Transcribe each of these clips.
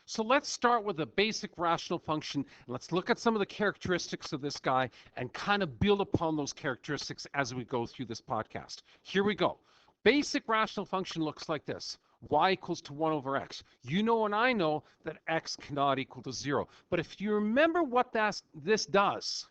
So let's start with a basic rational function. And let's look at some of the characteristics of this guy and kind of build upon those characteristics as we go through this podcast. Here we go. Basic rational function looks like this. Y equals to 1 over x. You know and I know that x cannot equal to 0. But if you remember what this does,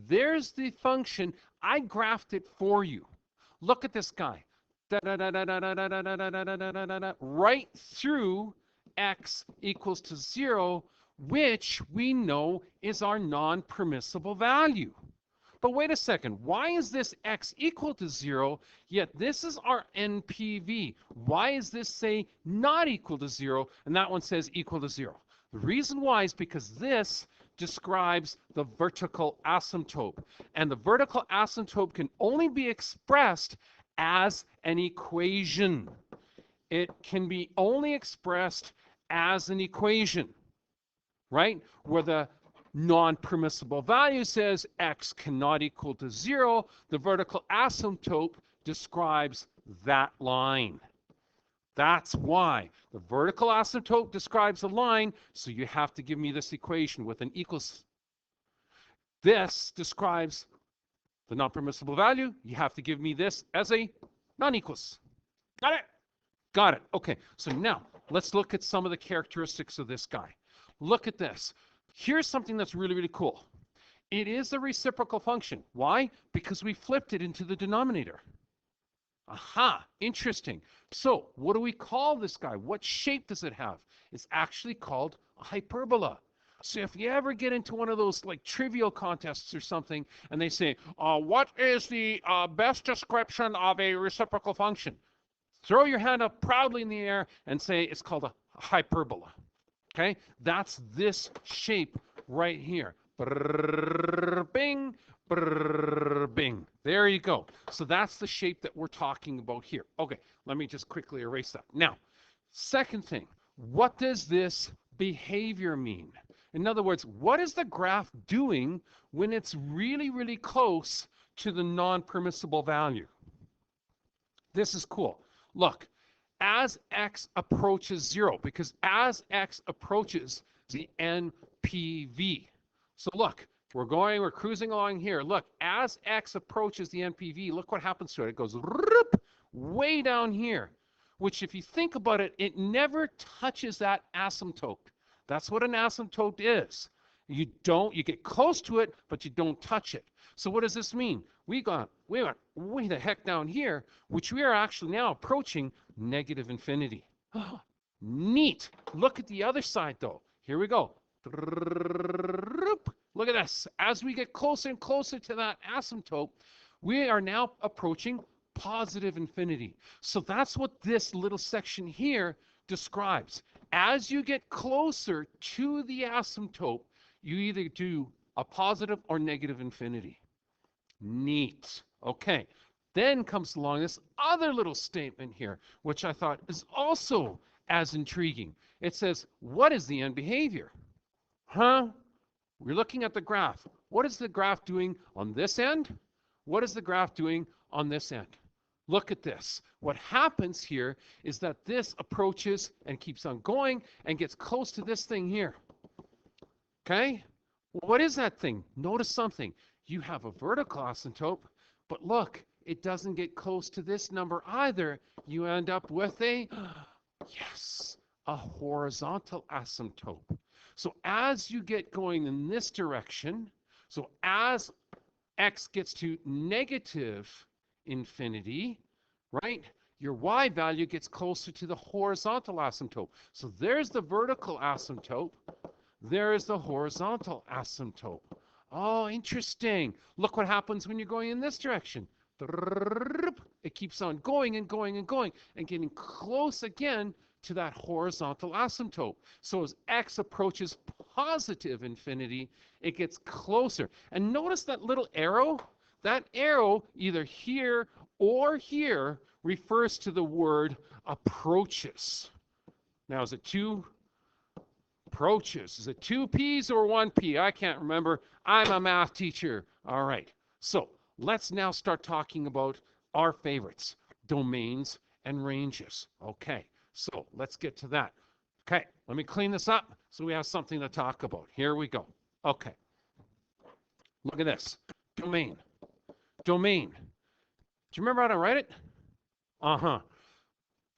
there's the function. I graphed it for you. Look at this guy. Right through x equals to 0, which we know is our non-permissible value. But wait a second, why is this x equal to 0, yet this is our NPV? Why is this say not equal to 0, and that one says equal to 0? The reason why is because this describes the vertical asymptote, and the vertical asymptote can only be expressed as an equation. It can be only expressed as an equation, right? Where the non-permissible value says x cannot equal to 0, the vertical asymptote describes that line. That's why the vertical asymptote describes a line, so you have to give me this equation with an equals. This describes the non-permissible value. You have to give me this as a non-equals. Got it? Got it. Okay, so now let's look at some of the characteristics of this guy. Look at this. Here's something that's really, really cool. It is a reciprocal function. Why? Because we flipped it into the denominator. Aha, interesting. So what do we call this guy? What shape does it have? It's actually called a hyperbola. So if you ever get into one of those like trivial contests or something, and they say, what is the best description of a reciprocal function? Throw your hand up proudly in the air and say it's called a hyperbola. Okay, that's this shape right here. Brrr, bing, brrr, bing. There you go. So that's the shape that we're talking about here. Okay, let me just quickly erase that. Now, second thing, what does this behavior mean? In other words, what is the graph doing when it's really, really close to the non-permissible value? This is cool. Look, as x approaches 0, because as x approaches the NPV. So look, we're cruising along here. Look, as x approaches the NPV, look what happens to it. It goes way down here, which if you think about it, it never touches that asymptote. That's what an asymptote is. You get close to it, but you don't touch it. So what does this mean? We went way the heck down here, which we are actually now approaching negative infinity. Neat. Look at the other side though. Here we go. Look at this. As we get closer and closer to that asymptote, we are now approaching positive infinity. So that's what this little section here describes. As you get closer to the asymptote, you either do a positive or negative infinity. Neat. Okay. Then comes along this other little statement here, which I thought is also as intriguing. It says, what is the end behavior? We're looking at the graph. What is the graph doing on this end? What is the graph doing on this end? Look at this. What happens here is that this approaches and keeps on going and gets close to this thing here. Okay? What is that thing? Notice something. You have a vertical asymptote, but look, it doesn't get close to this number either. You end up with a horizontal asymptote. So as you get going in this direction, so as x gets to negative infinity, right, your y value gets closer to the horizontal asymptote. So there's the vertical asymptote. There is the horizontal asymptote. Oh, interesting. Look what happens when you're going in this direction. It keeps on going and going and going and getting close again to that horizontal asymptote. So as x approaches positive infinity, it gets closer. And notice that little arrow? That arrow, either here or here, refers to the word approaches. Now, is it two approaches? Is it two P's or one P? I can't remember. I'm a math teacher. All right. So let's now start talking about our favorites, domains and ranges. Okay. So let's get to that. Okay, let me clean this up so we have something to talk about. Here we go. Okay, look at this. Domain. Domain. Do you remember how to write it? Uh-huh.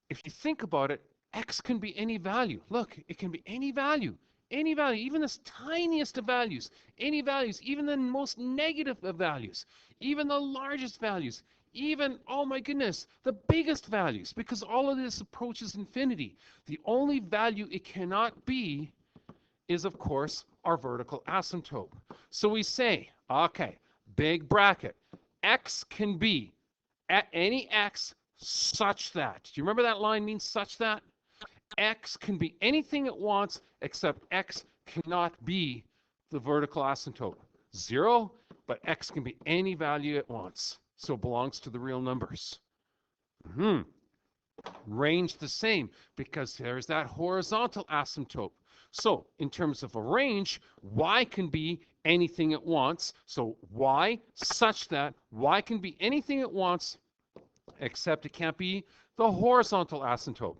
If you think about it, x can be any value. Look, it can be any value. Any value, even the tiniest of values. Any values, even the most negative of values. Even the largest values. Even, oh my goodness, the biggest values. Because all of this approaches infinity. The only value it cannot be is, of course, our vertical asymptote. So we say, okay, big bracket. X can be at any x such that. Do you remember that line means such that? X can be anything it wants except x cannot be the vertical asymptote. 0, but x can be any value it wants. So it belongs to the real numbers. Range the same because there's that horizontal asymptote. So in terms of a range, y can be anything it wants. So y such that y can be anything it wants except it can't be the horizontal asymptote.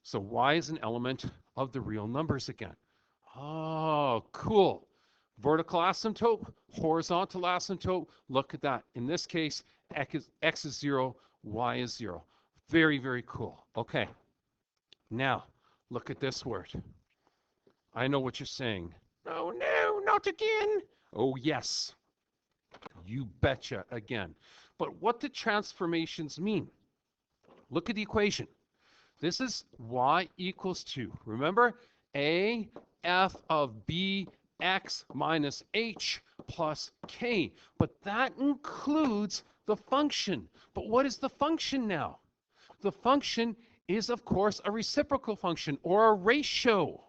So y is an element of the real numbers again. Oh, cool. Vertical asymptote, horizontal asymptote. Look at that. In this case, x is 0, y is 0. Very, very cool. Okay. Now, look at this word. I know what you're saying. Oh, no, not again. Oh, yes. You betcha again. But what do transformations mean? Look at the equation. This is y equals to, remember, a f of b x minus h plus k. But that includes the function. But what is the function now? The function is, of course, a reciprocal function or a ratio,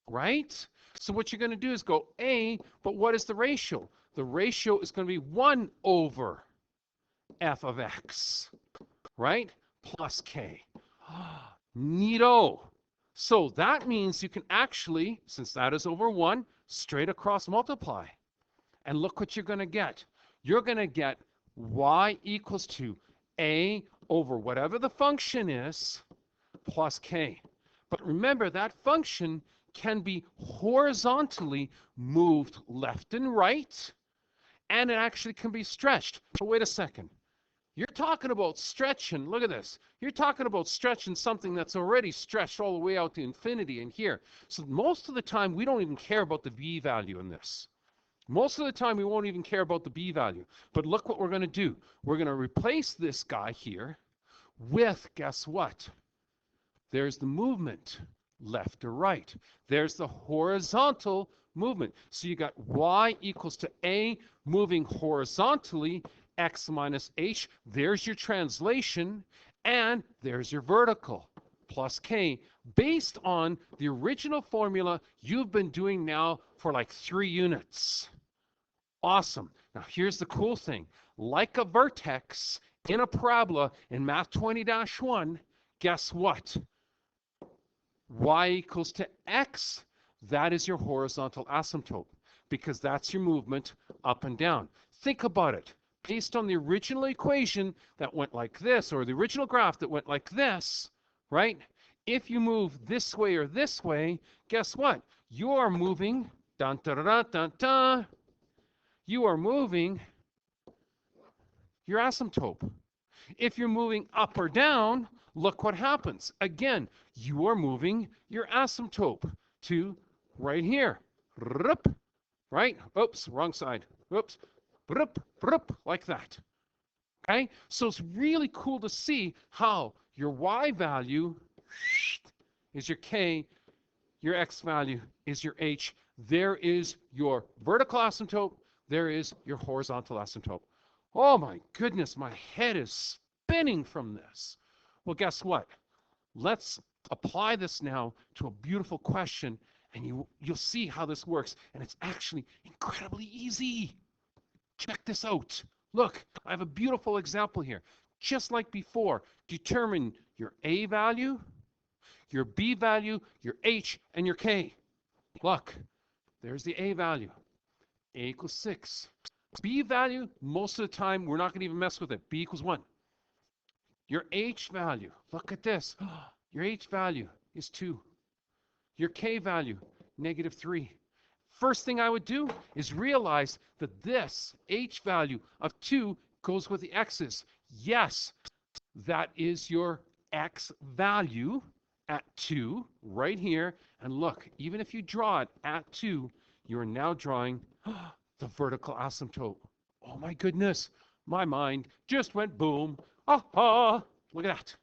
right? So what you're going to do is go a, but what is the ratio? The ratio is going to be 1 over f of x, right? Plus k. Neato. So that means you can actually, since that is over 1, straight across multiply. And look what you're going to get. You're going to get y equals to a over whatever the function is plus k. But remember, that function can be horizontally moved left and right, and it actually can be stretched. But wait a second. You're talking about stretching, look at this. You're talking about stretching something that's already stretched all the way out to infinity in here. So most of the time, we don't even care about the b value in this. Most of the time, we won't even care about the b value. But look what we're going to do. We're going to replace this guy here with, guess what? There's the movement, left to right. There's the horizontal movement. So you got y equals to a moving horizontally, x minus h. There's your translation, and there's your vertical, plus k, based on the original formula you've been doing now for like 3 units. Awesome. Now here's the cool thing. Like a vertex in a parabola in Math 20-1, guess what? Y equals to x, that is your horizontal asymptote because that's your movement up and down. Think about it. Based on the original equation that went like this, or the original graph that went like this, right? If you move this way or this way, guess what? You are moving, dun, dun, dun, dun, dun, you are moving your asymptote. If you're moving up or down, look what happens. Again, you are moving your asymptote to right here. Right? Oops, wrong side. Oops. Like that. Okay? So it's really cool to see how your y value is your k, your x value is your h. There is your vertical asymptote. There is your horizontal asymptote. Oh my goodness, my head is spinning from this. Well, guess what? Let's apply this now to a beautiful question, and you'll see how this works. And it's actually incredibly easy. Check this out. Look, I have a beautiful example here. Just like before, determine your a value, your b value, your h, and your k. Look, there's the a value. A equals 6. B value, most of the time, we're not going to even mess with it. B equals 1. Your h value, look at this. Your h value is 2. Your k value, -3. First thing I would do is realize that this h value of 2 goes with the x's. Yes, that is your x value at 2 right here. And look, even if you draw it at 2, you're now drawing the vertical asymptote. Oh my goodness, my mind just went boom. Aha! Look at that.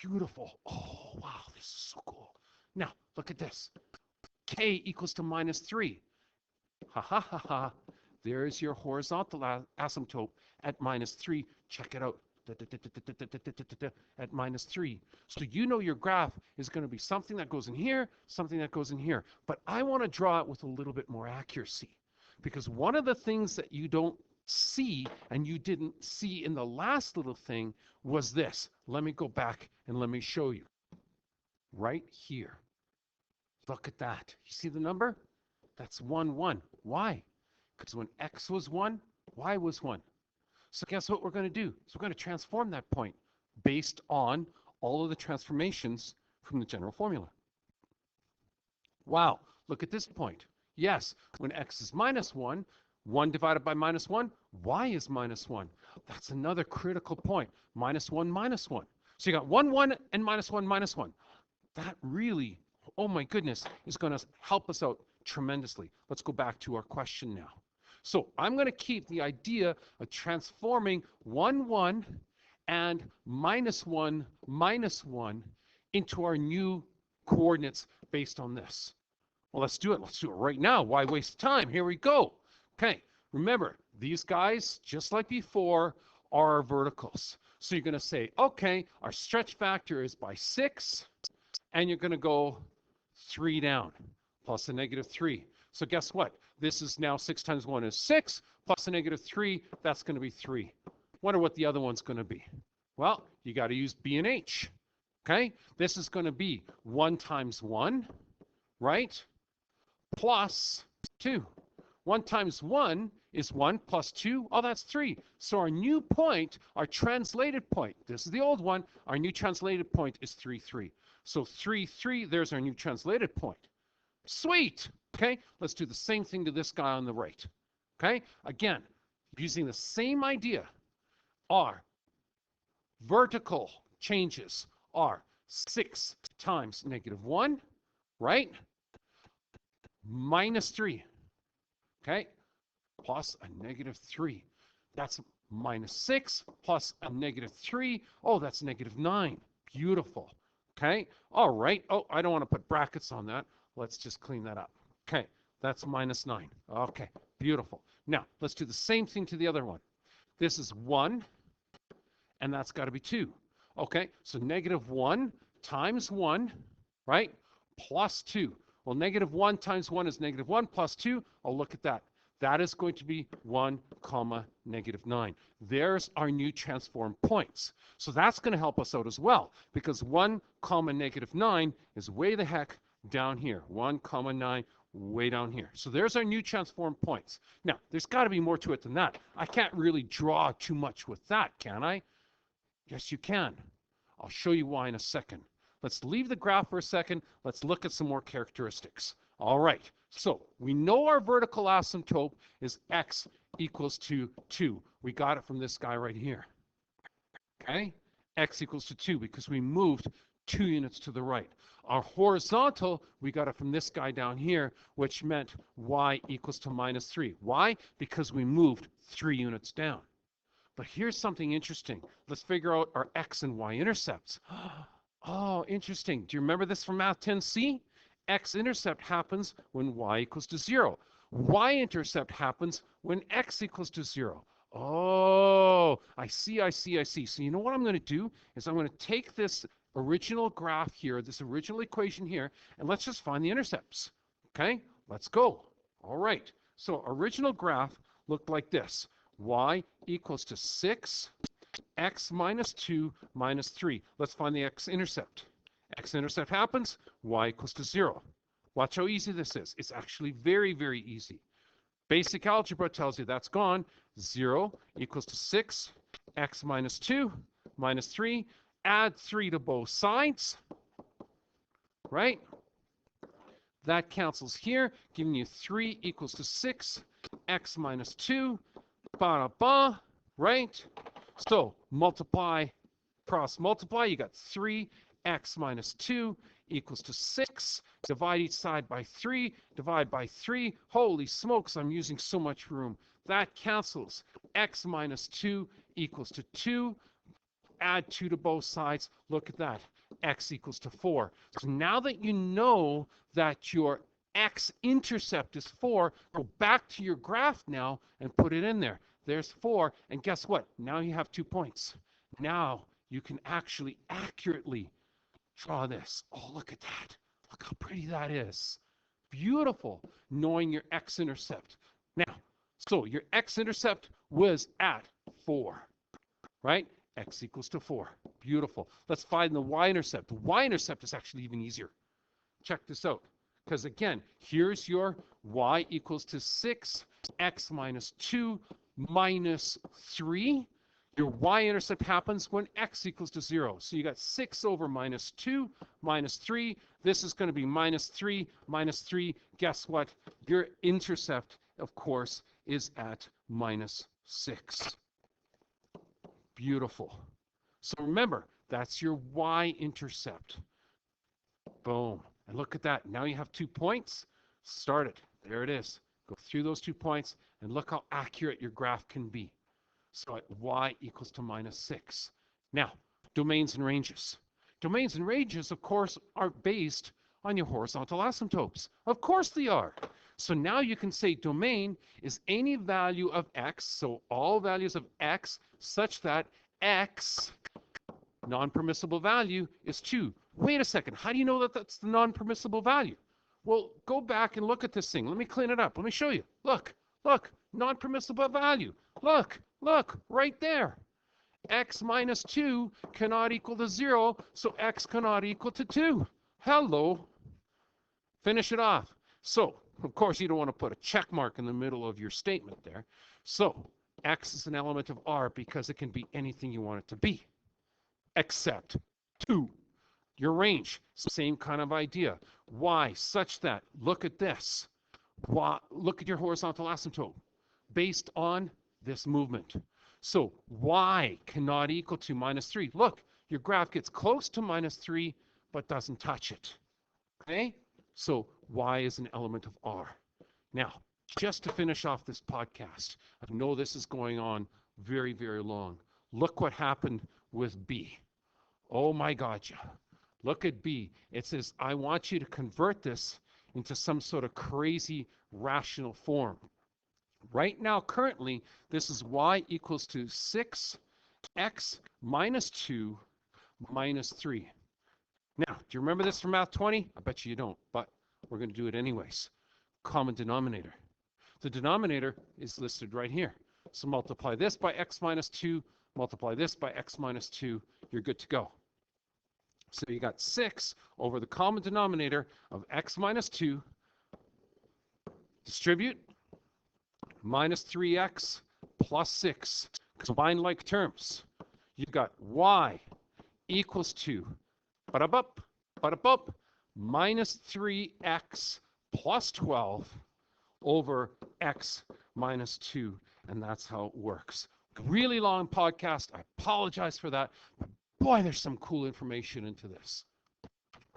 Beautiful. Oh, wow, this is so cool. Now, look at this. K equals to -3. Ha ha ha ha. There's your horizontal asymptote at -3. Check it out. At -3. So you know your graph is going to be something that goes in here, something that goes in here. But I want to draw it with a little bit more accuracy. Because one of the things that you don't see and you didn't see in the last little thing was this. Let me go back and let me show you. Right here. Look at that. You see the number? That's 1, 1. Why? Because when x was 1, y was 1. So guess what we're going to do? So we're going to transform that point based on all of the transformations from the general formula. Wow, look at this point. Yes, when x is -1, 1 divided by -1, y is -1. That's another critical point. -1, -1. So you got 1, 1, and -1, -1. That really, oh my goodness, is going to help us out tremendously. Let's go back to our question now. So I'm going to keep the idea of transforming 1, 1 and -1, -1 into our new coordinates based on this. Well, let's do it. Let's do it right now. Why waste time? Here we go. Okay, remember, these guys, just like before, are our verticals. So you're going to say, okay, our stretch factor is by 6, and you're going to go 3 down, plus a -3. So guess what? This is now 6 times 1 is 6, plus a -3, that's going to be 3. Wonder what the other one's going to be. Well, you got to use B and H. Okay, this is going to be 1 times 1, right? Plus 2. 1 times 1 is 1 plus 2. Oh, that's 3. So our new point, our translated point, this is the old one. Our new translated point is 3, 3. So 3, 3, there's our new translated point. Sweet. Okay, let's do the same thing to this guy on the right. Okay, again, using the same idea, our vertical changes are 6 times -1, right? -3. Okay, plus a -3. That's -6 plus a -3. Oh, that's -9. Beautiful. Okay, all right. Oh, I don't want to put brackets on that. Let's just clean that up. Okay, that's -9. Okay, beautiful. Now, let's do the same thing to the other one. This is 1, and that's got to be 2. Okay, so -1 times 1, right, plus 2. Well, -1 times 1 is -1 plus 2. Oh, look at that. That is going to be 1, -9. There's our new transform points. So that's going to help us out as well, because 1, -9 is way the heck down here. 1, 9, way down here. So there's our new transform points. Now, there's got to be more to it than that. I can't really draw too much with that, can I? Yes, you can. I'll show you why in a second. Let's leave the graph for a second. Let's look at some more characteristics. All right, so we know our vertical asymptote is x equals to 2. We got it from this guy right here. Okay, x equals to 2 because we moved 2 units to the right. Our horizontal, we got it from this guy down here, which meant y equals to -3. Why? Because we moved 3 units down. But here's something interesting. Let's figure out our x and y intercepts. Oh, interesting. Do you remember this from Math 10C? X-intercept happens when y equals to 0. Y-intercept happens when x equals to 0. Oh, I see. So you know what I'm going to do is I'm going to take this original graph here, this original equation here, and let's just find the intercepts. Okay, let's go. All right, so original graph looked like this. Y equals to 6, x minus 2 minus 3. Let's find the x-intercept. X-intercept happens, y equals to 0. Watch how easy this is. It's actually very, very easy. Basic algebra tells you that's gone. 0 equals to 6, x minus 2 minus 3. Add 3 to both sides. right? That cancels here, giving you 3 equals to 6, x minus 2, ba-da-ba, right? So multiply, cross multiply, you got 3x minus 2 equals to 6. Divide each side by 3, divide by 3. Holy smokes, I'm using so much room. That cancels. X minus 2 equals to 2. Add 2 to both sides. Look at that. X equals to 4. So now that you know that your x-intercept is 4, go back to your graph now and put it in there. There's 4, and guess what? Now you have 2 points. Now you can actually accurately draw this. Oh, look at that. Look how pretty that is. Beautiful, knowing your x-intercept. Now, so your x-intercept was at 4, right? X equals to 4. Beautiful. Let's find the y-intercept. The y-intercept is actually even easier. Check this out. Because again, here's your y equals to 6, x minus 2 minus 3. Your y-intercept happens when x equals to 0. So you got 6 over minus 2 minus 3. This is going to be minus 3 minus 3. Guess what? Your intercept, of course, is at minus 6. Beautiful. So remember, that's your y-intercept. Boom. And look at that. Now you have 2 points. Start it. There it is. Go through those 2 points and look how accurate your graph can be. So at y equals to minus 6. Now, domains and ranges. Domains and ranges, of course, are based on your horizontal asymptotes. Of course they are. So now you can say domain is any value of x, so all values of x, such that x, non-permissible value, is 2. Wait a second. How do you know that that's the non-permissible value? Well, go back and look at this thing. Let me clean it up. Let me show you. Look, non-permissible value. Look, right there. X minus 2 cannot equal to 0, so x cannot equal to 2. Hello. Finish it off. So, of course, you don't want to put a check mark in the middle of your statement there. So, x is an element of R because it can be anything you want it to be, except 2. Your range, same kind of idea. Y such that, look at this. Look at your horizontal asymptote based on this movement. So y cannot equal to minus 3. Look, your graph gets close to minus 3, but doesn't touch it. Okay? So y is an element of R. Now, just to finish off this podcast, I know this is going on very, very long. Look what happened with B. Oh my God, yeah. Look at B. It says, I want you to convert this into some sort of crazy rational form. Right now, currently, this is y equals to 6x minus 2 minus 3. Now, do you remember this from Math 20? I bet you don't, but we're going to do it anyways. Common denominator. The denominator is listed right here. So multiply this by x minus 2, multiply this by x minus 2, you're good to go. So you got 6 over the common denominator of x minus 2, distribute, minus 3x plus 6, combine like terms. You've got y equals to, minus 3x plus 12 over x minus 2, and that's how it works. Really long podcast. I apologize for that, but boy, there's some cool information into this.